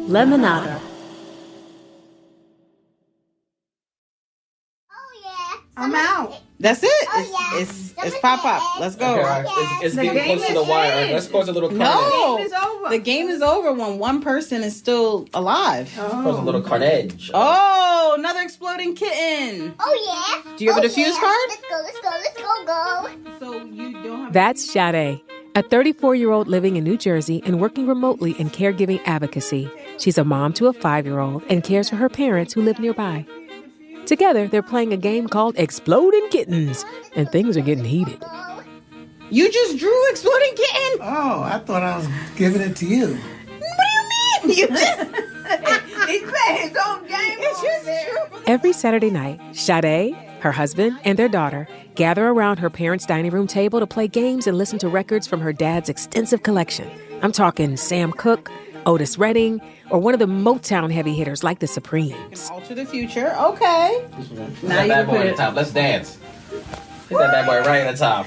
Lemonada. I'm out. That's it. It's pop. Let's go. It's getting close to the wire. Let's cause a little carnage. No, The game is over. the game is over when one person is still alive. Cause a little carnage. Oh, another exploding kitten. Oh, yeah. Do you have a diffuse card? Let's go. So you don't have. That's Sadé, a 34-year-old living in New Jersey and working remotely in caregiving advocacy. She's a mom to a 5-year-old and cares for her parents who live nearby. Together, they're playing a game called Exploding Kittens, and things are getting heated. You just drew exploding kitten. Oh, I thought I was giving it to you. What do you mean? You just. He played his own game. It's just true. Every Saturday night, Sadé, her husband, and their daughter gather around her parents' dining room table to play games and listen to records from her dad's extensive collection. I'm talking Sam Cooke, Otis Redding, or one of the Motown heavy hitters like the Supremes. Alter the future. Okay. Put that bad boy at the top. Let's dance. Put that bad boy right at the top.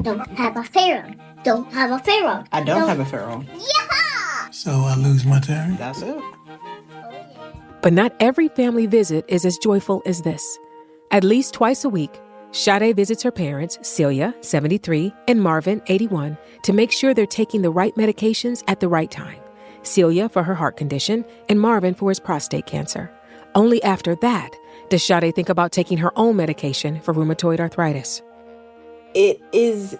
Don't have a pharaoh. I don't have a pharaoh. Yeah! So I lose my turn? That's it. But not every family visit is as joyful as this. At least twice a week, Sadé visits her parents, Celia, 73, and Marvin, 81, to make sure they're taking the right medications at the right time. Celia for her heart condition, and Marvin for his prostate cancer. Only after that does Sadé think about taking her own medication for rheumatoid arthritis. It is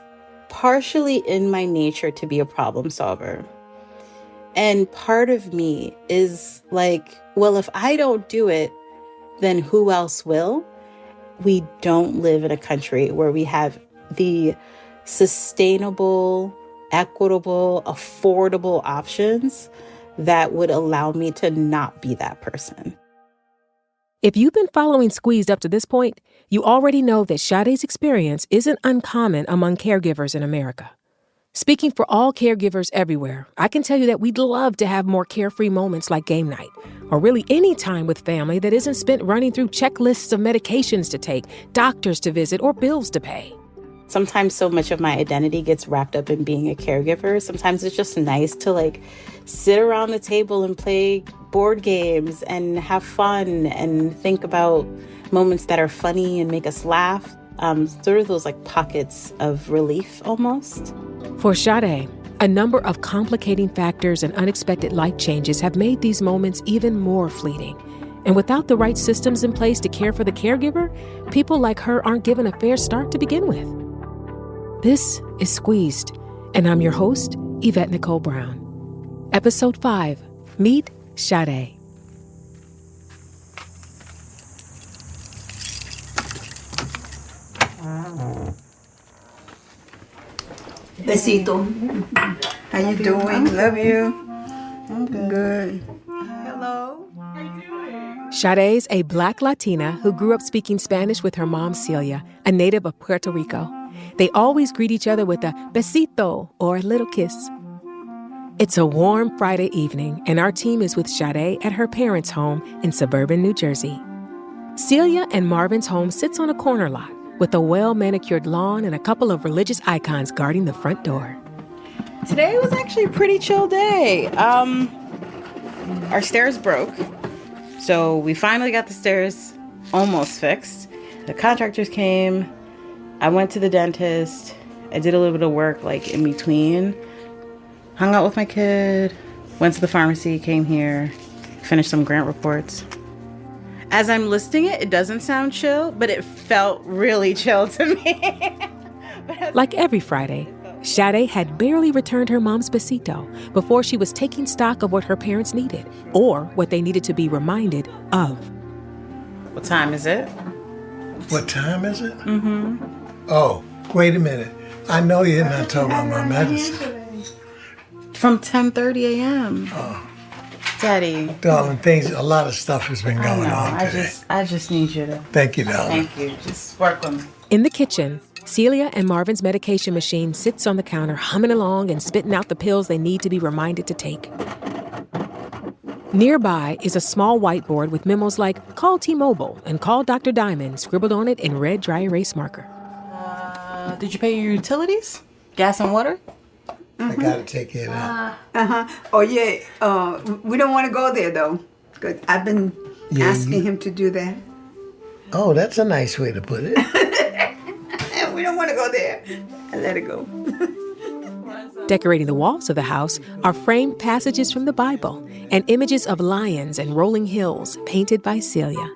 partially in my nature to be a problem solver. And part of me is like, well, if I don't do it, then who else will? We don't live in a country where we have the sustainable, equitable, affordable options that would allow me to not be that person. If you've been following Squeezed up to this point, you already know that Sadé's experience isn't uncommon among caregivers in America. Speaking for all caregivers everywhere, I can tell you that we'd love to have more carefree moments like game night, or really any time with family that isn't spent running through checklists of medications to take, doctors to visit, or bills to pay. Sometimes so much of my identity gets wrapped up in being a caregiver. Sometimes it's just nice to sit around the table and play board games and have fun and think about moments that are funny and make us laugh. Sort of those pockets of relief almost. For Sadé, a number of complicating factors and unexpected life changes have made these moments even more fleeting. And without the right systems in place to care for the caregiver, people like her aren't given a fair start to begin with. This is Squeezed, and I'm your host, Yvette Nicole Brown. Episode 5, Meet Sadé. Besito. How you doing? Love you. I'm good. Hello. Sadé's a Black Latina who grew up speaking Spanish with her mom, Celia, a native of Puerto Rico. They always greet each other with a besito, or a little kiss. It's a warm Friday evening, and our team is with Sadé at her parents' home in suburban New Jersey. Celia and Marvin's home sits on a corner lot with a well-manicured lawn and a couple of religious icons guarding the front door. Today was actually a pretty chill day. Our stairs broke, so we finally got the stairs almost fixed. The contractors came. I went to the dentist. I did a little bit of work in between. Hung out with my kid. Went to the pharmacy, came here, finished some grant reports. As I'm listing it, it doesn't sound chill, but it felt really chill to me. Like every Friday, Sadé had barely returned her mom's besito before she was taking stock of what her parents needed, or what they needed to be reminded of. What time is it? What time is it? Mm-hmm. Oh, wait a minute. I know you're not talking about my medicine. From 10:30 a.m. Oh. Daddy. Darling, a lot of stuff has been going on today. I just need you to... Thank you, darling. Thank you. Just work with me. In the kitchen, Celia and Marvin's medication machine sits on the counter, humming along and spitting out the pills they need to be reminded to take. Nearby is a small whiteboard with memos like, call T-Mobile and call Dr. Diamond scribbled on it in red dry erase marker. Did you pay your utilities? Gas and water? I gotta take it out. Oh yeah. We don't want to go there though, because I've been asking him to do that. Oh, that's a nice way to put it. And we don't want to go there. I let it go. Decorating the walls of the house are framed passages from the Bible and images of lions and rolling hills painted by Celia.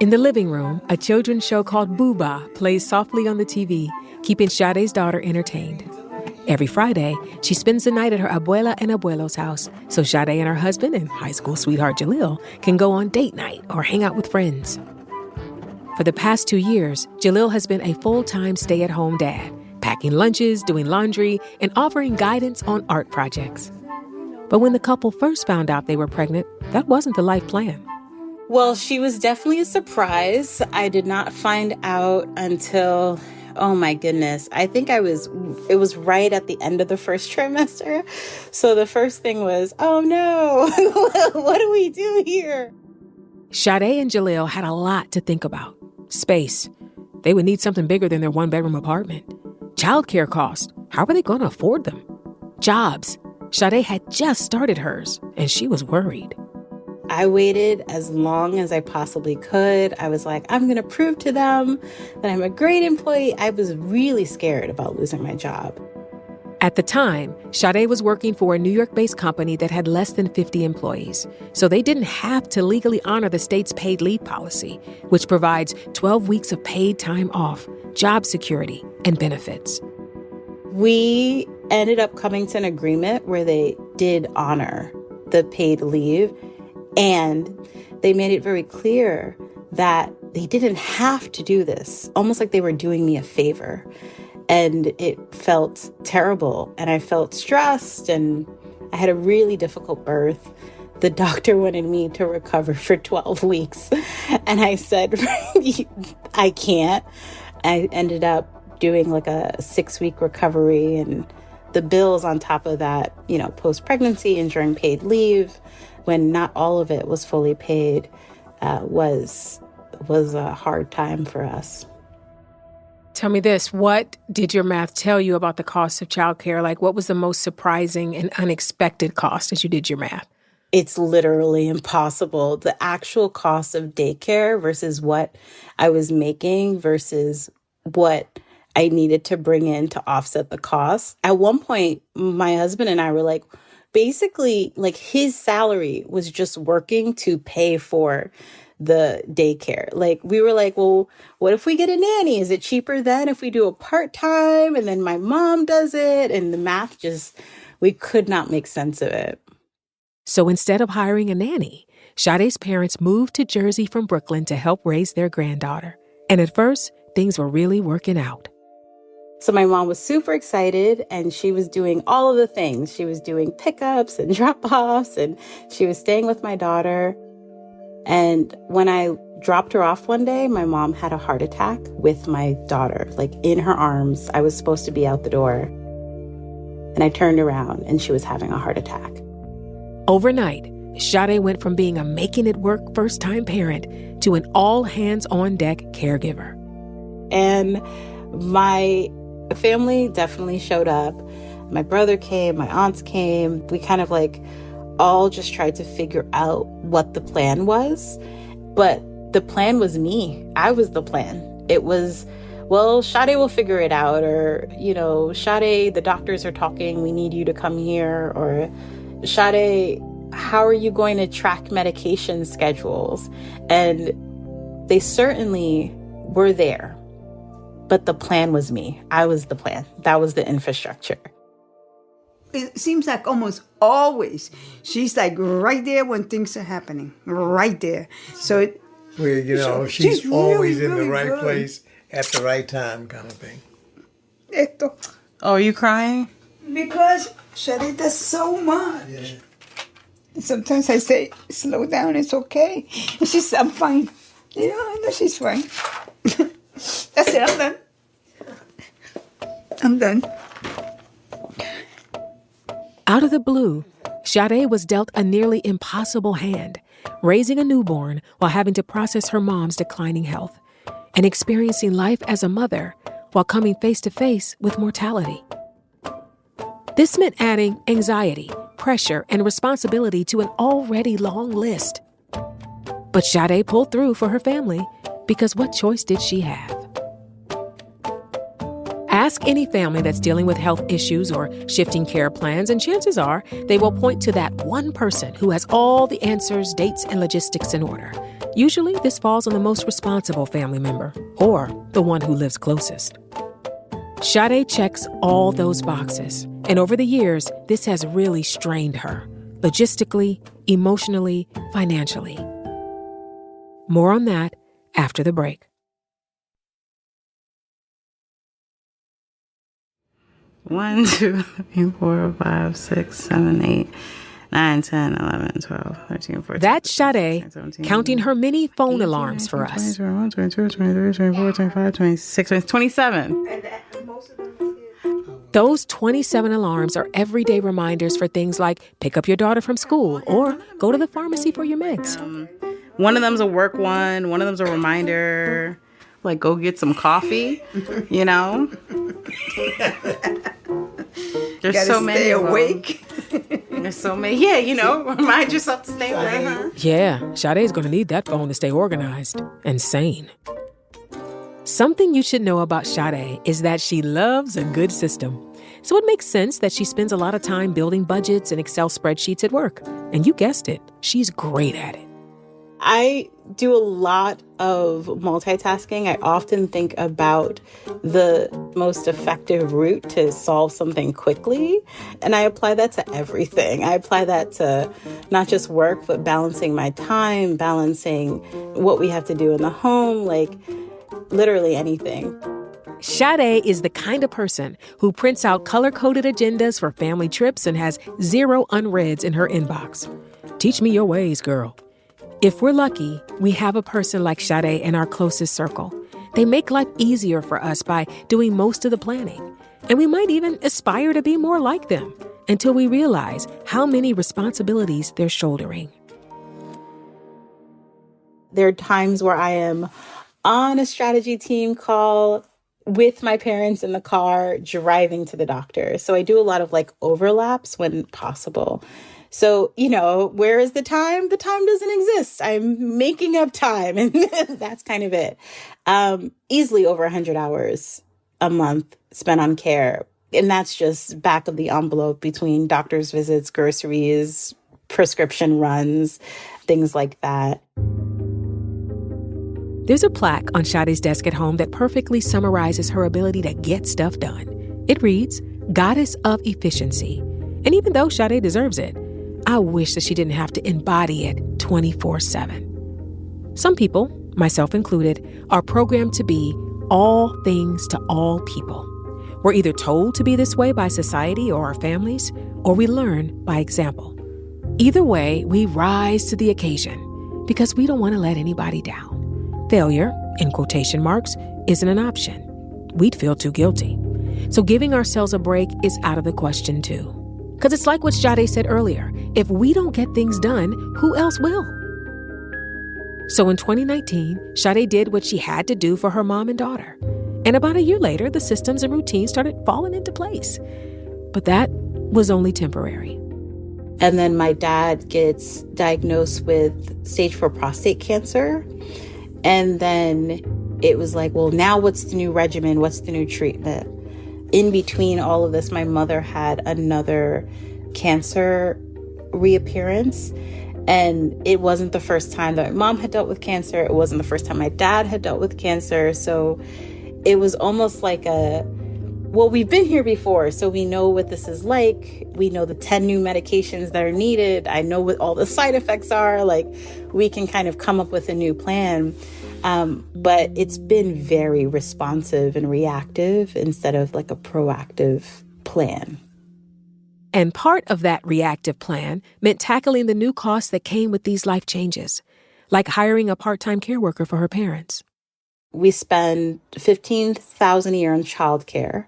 In the living room, a children's show called Booba plays softly on the TV, keeping Sadé's daughter entertained. Every Friday, she spends the night at her abuela and abuelo's house so Sadé and her husband and high school sweetheart Jalil can go on date night or hang out with friends. For the past 2 years, Jalil has been a full-time stay-at-home dad, packing lunches, doing laundry, and offering guidance on art projects. But when the couple first found out they were pregnant, that wasn't the life plan. Well, she was definitely a surprise. I did not find out until, oh my goodness, I think it was right at the end of the first trimester. So the first thing was, oh no, what do we do here? Sadé and Jalil had a lot to think about. Space. They would need something bigger than their one-bedroom apartment. Childcare costs. How were they going to afford them? Jobs. Sadé had just started hers, and she was worried. I waited as long as I possibly could. I was like, I'm going to prove to them that I'm a great employee. I was really scared about losing my job. At the time, Sadé was working for a New York-based company that had less than 50 employees, so they didn't have to legally honor the state's paid leave policy, which provides 12 weeks of paid time off, job security, and benefits. We ended up coming to an agreement where they did honor the paid leave, and they made it very clear that they didn't have to do this, almost like they were doing me a favor. And it felt terrible, and I felt stressed, and I had a really difficult birth. The doctor wanted me to recover for 12 weeks, and I said, I can't. I ended up doing like a 6-week recovery, and the bills on top of that, post-pregnancy and during paid leave, when not all of it was fully paid, was a hard time for us. Tell me this, what did your math tell you about the cost of childcare? Like, what was the most surprising and unexpected cost as you did your math? It's literally impossible. The actual cost of daycare versus what I was making versus what I needed to bring in to offset the cost. At one point, my husband and I were like, basically, like his salary was just working to pay for the daycare. Like we were like, well, what if we get a nanny? Is it cheaper then if we do a part-time and then my mom does it? And the math we could not make sense of it. So instead of hiring a nanny, Sadé's parents moved to Jersey from Brooklyn to help raise their granddaughter. And at first, things were really working out. So my mom was super excited, and she was doing all of the things. She was doing pickups and drop-offs, and she was staying with my daughter. And when I dropped her off one day, my mom had a heart attack with my daughter, like in her arms. I was supposed to be out the door. And I turned around and she was having a heart attack. Overnight, Sadé went from being a making-it-work first-time parent to an all-hands-on-deck caregiver. And my family definitely showed up. My brother came, my aunts came. We kind of all just tried to figure out what the plan was. But the plan was me. I was the plan. It was, well, Sadé will figure it out. Or, Sadé, the doctors are talking. We need you to come here. Or, Sadé, how are you going to track medication schedules? And they certainly were there. But the plan was me. I was the plan. That was the infrastructure. It seems like almost always she's like right there when things are happening, right there. So she's always really, in the really right good. place at the right time, kind of thing. Oh, are you crying? Because Sadé does so much. Yeah. Sometimes I say, slow down, it's okay. And she says, I'm fine. I know she's fine. That's it, I'm done. I'm done. Out of the blue, Sadé was dealt a nearly impossible hand, raising a newborn while having to process her mom's declining health and experiencing life as a mother while coming face to face with mortality. This meant adding anxiety, pressure, and responsibility to an already long list. But Sadé pulled through for her family because what choice did she have? Ask any family that's dealing with health issues or shifting care plans, and chances are they will point to that one person who has all the answers, dates, and logistics in order. Usually, this falls on the most responsible family member or the one who lives closest. Sadé checks all those boxes, and over the years, this has really strained her, logistically, emotionally, financially. More on that after the break. 1, 2, 3, 4, 5, 6, 7, 8, 9, 10, 11, 12, 13, 14. That's Sadé counting her many phone alarms for us. 21, 22, 23, 24, 25, 26, 27. Those 27 alarms are everyday reminders for things like pick up your daughter from school or go to the pharmacy for your meds. One of them's a work one of them's a reminder, like go get some coffee, you know? There's so many. Stay awake. There's so many. Yeah, you know, remind yourself to stay awake. Yeah, Sadé's gonna need that phone to stay organized and sane. Something you should know about Sadé is that she loves a good system. So it makes sense that she spends a lot of time building budgets and Excel spreadsheets at work. And you guessed it, she's great at it. I do a lot of multitasking. I often think about the most effective route to solve something quickly. And I apply that to everything. I apply that to not just work, but balancing my time, balancing what we have to do in the home, like literally anything. Sadé is the kind of person who prints out color-coded agendas for family trips and has 0 unreads in her inbox. Teach me your ways, girl. If we're lucky, we have a person like Sadé in our closest circle. They make life easier for us by doing most of the planning. And we might even aspire to be more like them until we realize how many responsibilities they're shouldering. There are times where I am on a strategy team call with my parents in the car driving to the doctor. So I do a lot of like overlaps when possible. So, you know, where is the time? The time doesn't exist. I'm making up time, and that's kind of it. Easily over 100 hours a month spent on care. And that's just back of the envelope between doctor's visits, groceries, prescription runs, things like that. There's a plaque on Sadé's desk at home that perfectly summarizes her ability to get stuff done. It reads, Goddess of Efficiency. And even though Sadé deserves it, I wish that she didn't have to embody it 24/7. Some people, myself included, are programmed to be all things to all people. We're either told to be this way by society or our families, or we learn by example. Either way, we rise to the occasion because we don't want to let anybody down. Failure, in quotation marks, isn't an option. We'd feel too guilty. So giving ourselves a break is out of the question too. Because it's like what Sadé said earlier, if we don't get things done, who else will? So in 2019, Sadé did what she had to do for her mom and daughter. And about a year later, the systems and routines started falling into place. But that was only temporary. And then my dad gets diagnosed with stage 4 prostate cancer. And then it was like, well, now what's the new regimen? What's the new treatment? In between all of this, my mother had another cancer reappearance. And it wasn't the first time that my mom had dealt with cancer. It wasn't the first time my dad had dealt with cancer. So it was almost like well, we've been here before, so we know what this is like. We know the 10 new medications that are needed. I know what all the side effects are. Like, we can kind of come up with a new plan. But it's been very responsive and reactive instead of like a proactive plan. And part of that reactive plan meant tackling the new costs that came with these life changes, like hiring a part-time care worker for her parents. We spend $15,000 a year on childcare,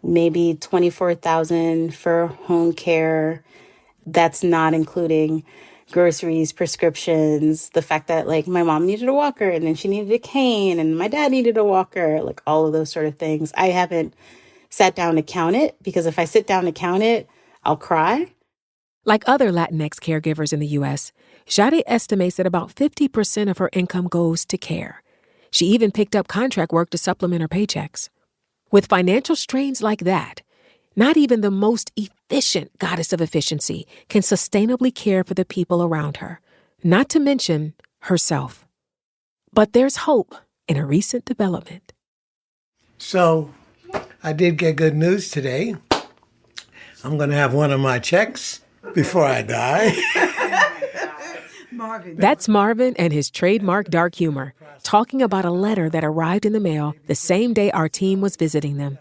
maybe $24,000 for home care. That's not including groceries, prescriptions, the fact that like my mom needed a walker and then she needed a cane and my dad needed a walker, like all of those sort of things. I haven't sat down to count it, because if I sit down to count it, I'll cry. Like other Latinx caregivers in the U.S., Sadé estimates that about 50% of her income goes to care. She even picked up contract work to supplement her paychecks. With financial strains like that, not even the most efficient goddess of efficiency can sustainably care for the people around her, not to mention herself. But there's hope in a recent development. So I did get good news today. I'm going to have one of my checks before I die. Marvin. That's Marvin and his trademark dark humor, talking about a letter that arrived in the mail the same day our team was visiting them.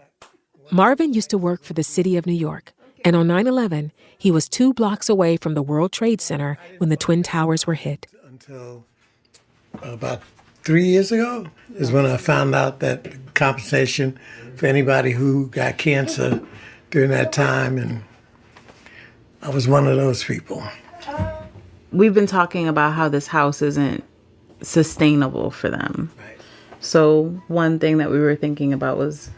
Marvin used to work for the city of New York, and on 9/11, he was 2 blocks away from the World Trade Center when the Twin Towers were hit. Until about 3 years ago is when I found out that compensation for anybody who got cancer during that time, and I was one of those people. We've been talking about how this house isn't sustainable for them. Right. So one thing that we were thinking about was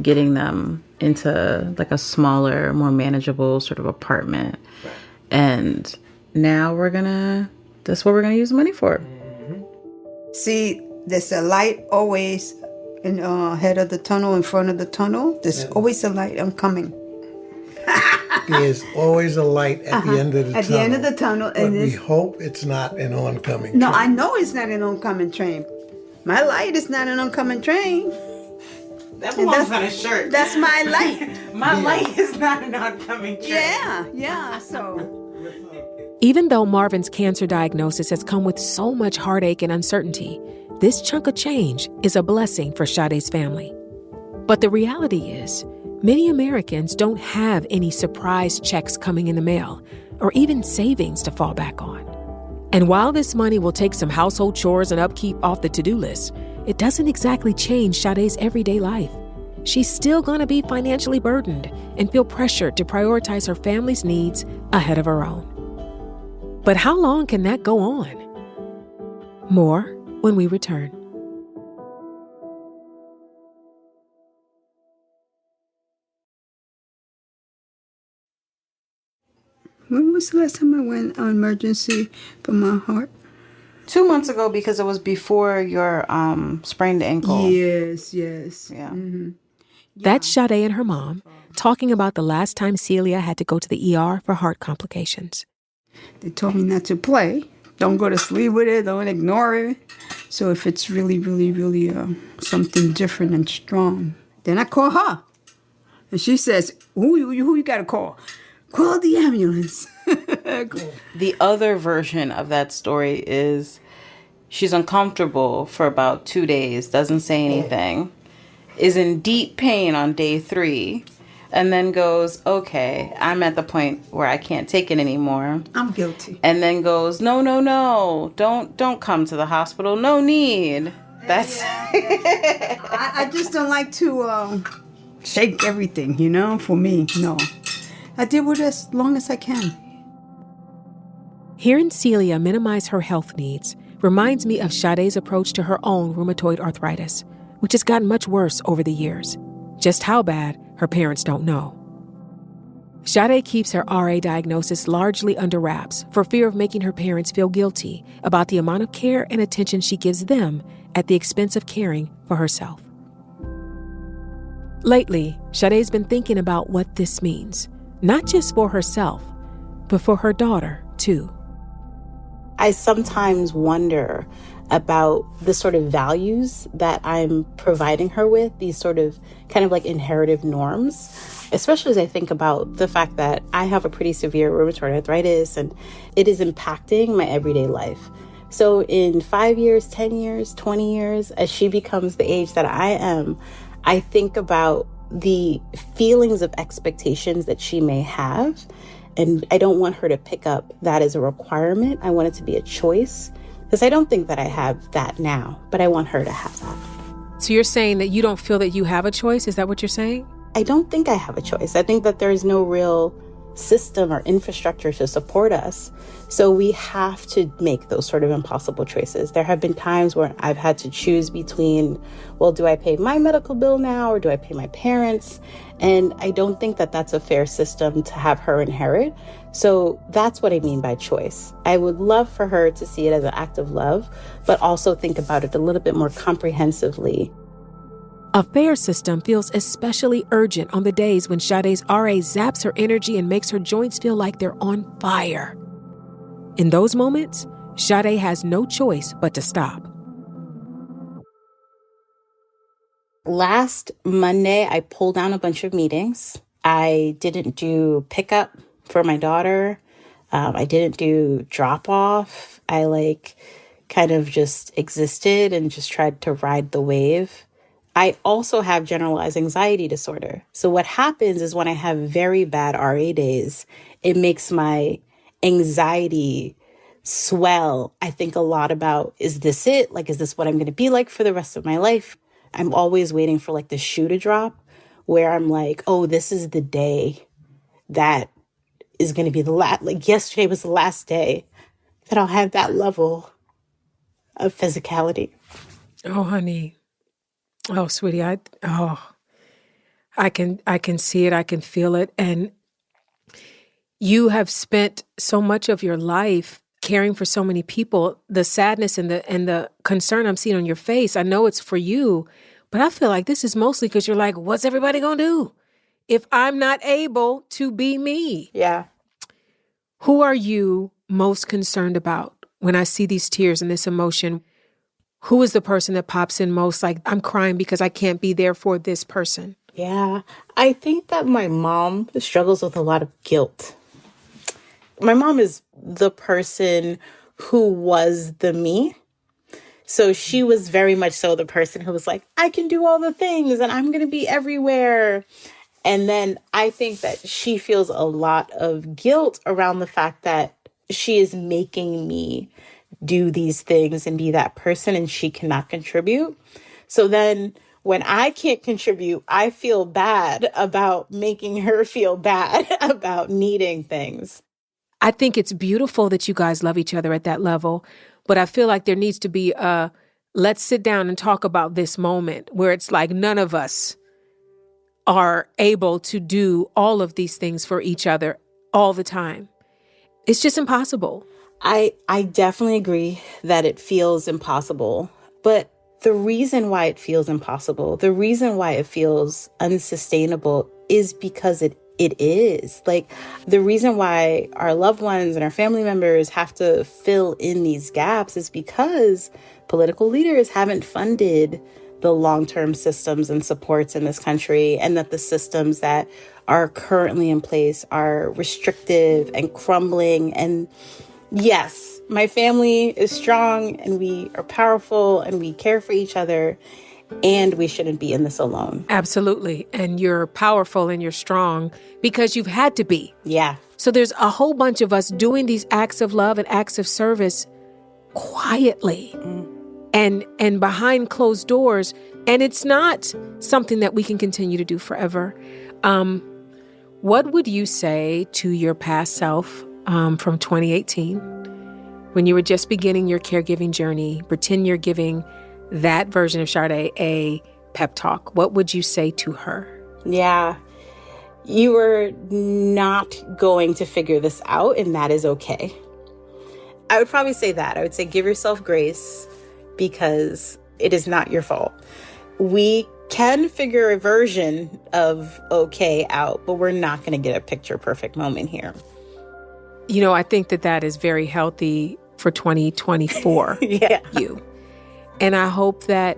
getting them into like a smaller, more manageable sort of apartment. Right. And now that's what we're gonna use the money for. See, there's a light always in ahead of the tunnel, in front of the tunnel. There's always a light oncoming. There's always a light at the end of the tunnel. At the end of the tunnel. But we hope it's not an oncoming No, train. I know it's not an oncoming train. My light is not an oncoming train. That belongs on a shirt. That's my light. My light is not an oncoming train. Yeah, so. Even though Marvin's cancer diagnosis has come with so much heartache and uncertainty, this chunk of change is a blessing for Sadé's family. But the reality is, many Americans don't have any surprise checks coming in the mail or even savings to fall back on. And while this money will take some household chores and upkeep off the to-do list, it doesn't exactly change Sadé's everyday life. She's still going to be financially burdened and feel pressured to prioritize her family's needs ahead of her own. But how long can that go on? More when we return. When was the last time I went on emergency for my heart? 2 months ago, because it was before your sprained ankle. Yes. Yeah. Mm-hmm. That's Sadé and her mom talking about the last time Celia had to go to the ER for heart complications. They told me not to play. Don't go to sleep with it. Don't ignore it. So if it's really, really, really something different and strong, then I call her. And she says, who you got to call? Call the ambulance. The other version of that story is she's uncomfortable for about 2 days, doesn't say anything, is in deep pain on day 3, and then goes, okay, I'm at the point where I can't take it anymore. I'm guilty. And then goes, no, don't come to the hospital, no need. That's I just don't like to shake everything, for me, no. I deal with it as long as I can. Hearing Celia minimize her health needs reminds me of Sadé's approach to her own rheumatoid arthritis, which has gotten much worse over the years. Just how bad, her parents don't know. Sadé keeps her RA diagnosis largely under wraps for fear of making her parents feel guilty about the amount of care and attention she gives them at the expense of caring for herself. Lately, Sadé's been thinking about what this means, not just for herself, but for her daughter, too. I sometimes wonder about the sort of values that I'm providing her with, these sort of kind of like inherited norms, especially as I think about the fact that I have a pretty severe rheumatoid arthritis and it is impacting my everyday life. So in 5 years, 10 years, 20 years, as she becomes the age that I am, I think about the feelings of expectations that she may have. And I don't want her to pick up that as a requirement. I want it to be a choice, because I don't think that I have that now, but I want her to have that. So you're saying that you don't feel that you have a choice? Is that what you're saying? I don't think I have a choice. I think that there's no real system or infrastructure to support us. So we have to make those sort of impossible choices. There have been times where I've had to choose between, well, do I pay my medical bill now or do I pay my parents? And I don't think that that's a fair system to have her inherit. So that's what I mean by choice. I would love for her to see it as an act of love, but also think about it a little bit more comprehensively. A fair system feels especially urgent on the days when Sadé's RA zaps her energy and makes her joints feel like they're on fire. In those moments, Sadé has no choice but to stop. Last Monday, I pulled down a bunch of meetings. I didn't do pickup for my daughter. I didn't do drop off. I kind of just existed and just tried to ride the wave. I also have generalized anxiety disorder. So what happens is when I have very bad RA days, it makes my anxiety swell. I think a lot about, is this it? Is this what I'm going to be like for the rest of my life? I'm always waiting for the shoe to drop where I'm like, oh, this is the day that is going to be the last, yesterday was the last day that I'll have that level of physicality. Oh, honey. Oh, sweetie, I can see it. I can feel it. And you have spent so much of your life caring for so many people. The sadness and the concern I'm seeing on your face, I know it's for you, but I feel like this is mostly because you're like, what's everybody going to do if I'm not able to be me? Yeah. Who are you most concerned about when I see these tears and this emotion? Who is the person that pops in most? I'm crying because I can't be there for this person. Yeah. I think that my mom struggles with a lot of guilt. My mom is the person who was the me. So she was very much so the person who was like, I can do all the things and I'm going to be everywhere. And then I think that she feels a lot of guilt around the fact that she is making me do these things and be that person and she cannot contribute. So then when I can't contribute, I feel bad about making her feel bad about needing things. I think it's beautiful that you guys love each other at that level, but I feel like there needs to be let's sit down and talk about this moment where it's like none of us are able to do all of these things for each other all the time. It's just impossible. I definitely agree that it feels impossible, but the reason why it feels impossible, the reason why it feels unsustainable is because it is. The reason why our loved ones and our family members have to fill in these gaps is because political leaders haven't funded the long-term systems and supports in this country, and that the systems that are currently in place are restrictive and crumbling. And yes, my family is strong and we are powerful and we care for each other, and we shouldn't be in this alone. Absolutely. And you're powerful and you're strong because you've had to be. Yeah. So there's a whole bunch of us doing these acts of love and acts of service quietly and behind closed doors. And it's not something that we can continue to do forever. What would you say to your past self from 2018 when you were just beginning your caregiving journey? Pretend you're giving that version of Sadé a pep talk. What would you say to her? Yeah. You were not going to figure this out, and that is okay. I would probably say that. I would say give yourself grace because it is not your fault. We can figure a version of okay out, but we're not going to get a picture perfect moment here. I think that is very healthy for 2024. Yeah. You. And I hope that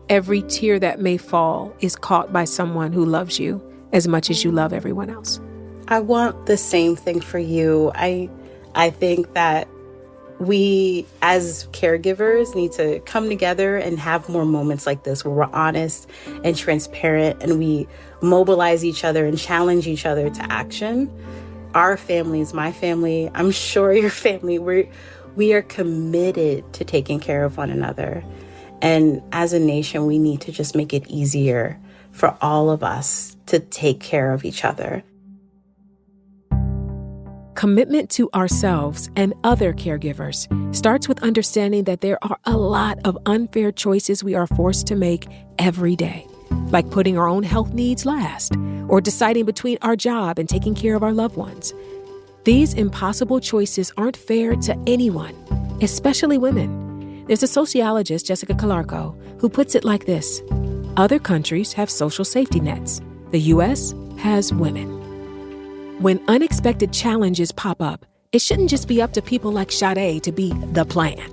every tear that may fall is caught by someone who loves you as much as you love everyone else. I want the same thing for you. I think that we as caregivers need to come together and have more moments like this where we're honest and transparent and we mobilize each other and challenge each other to action. Our families, my family, I'm sure your family, we are committed to taking care of one another. And as a nation, we need to just make it easier for all of us to take care of each other. Commitment to ourselves and other caregivers starts with understanding that there are a lot of unfair choices we are forced to make every day, like putting our own health needs last or deciding between our job and taking care of our loved ones. These impossible choices aren't fair to anyone, especially women. There's a sociologist, Jessica Calarco, who puts it like this: other countries have social safety nets. The U.S. has women. When unexpected challenges pop up, it shouldn't just be up to people like Sadé to be the plan.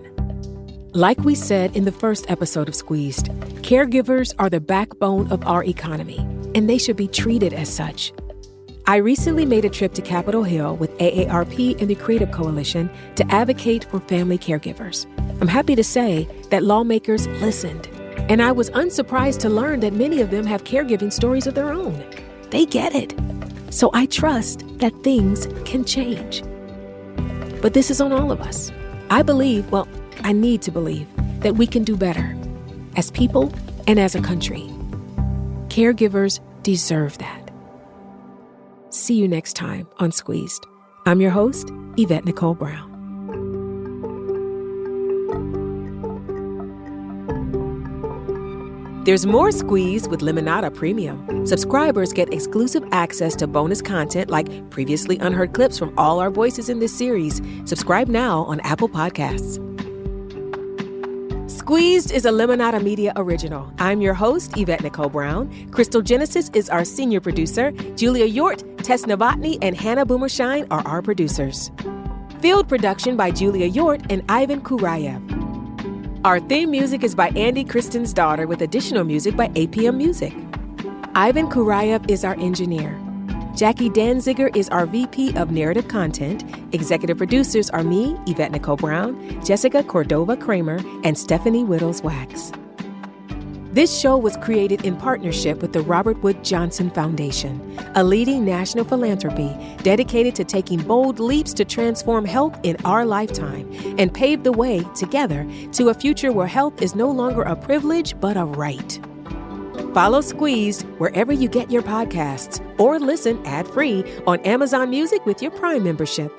Like we said in the first episode of Squeezed, caregivers are the backbone of our economy, and they should be treated as such. I recently made a trip to Capitol Hill with AARP and the Creative Coalition to advocate for family caregivers. I'm happy to say that lawmakers listened, and I was unsurprised to learn that many of them have caregiving stories of their own. They get it. So I trust that things can change. But this is on all of us. I need to believe that we can do better as people and as a country. Caregivers deserve that. See you next time on Squeezed. I'm your host, Yvette Nicole Brown. There's more Squeeze with Limonada Premium. Subscribers get exclusive access to bonus content like previously unheard clips from all our voices in this series. Subscribe now on Apple Podcasts. Squeezed is a Limonada Media original. I'm your host, Yvette Nicole Brown. Crystal Genesis is our senior producer. Julia Yort, Tess Novotny, and Hannah Boomershine are our producers. Field production by Julia Yort and Ivan Kurayev. Our theme music is by Andy Kristen's daughter with additional music by APM Music. Ivan Kurayev is our engineer. Jackie Danziger is our VP of Narrative Content. Executive producers are me, Yvette Nicole Brown, Jessica Cordova Kramer, and Stephanie Whittles-Wax. This show was created in partnership with the Robert Wood Johnson Foundation, a leading national philanthropy dedicated to taking bold leaps to transform health in our lifetime and pave the way, together, to a future where health is no longer a privilege but a right. Follow Squeezed wherever you get your podcasts or listen ad-free on Amazon Music with your Prime membership.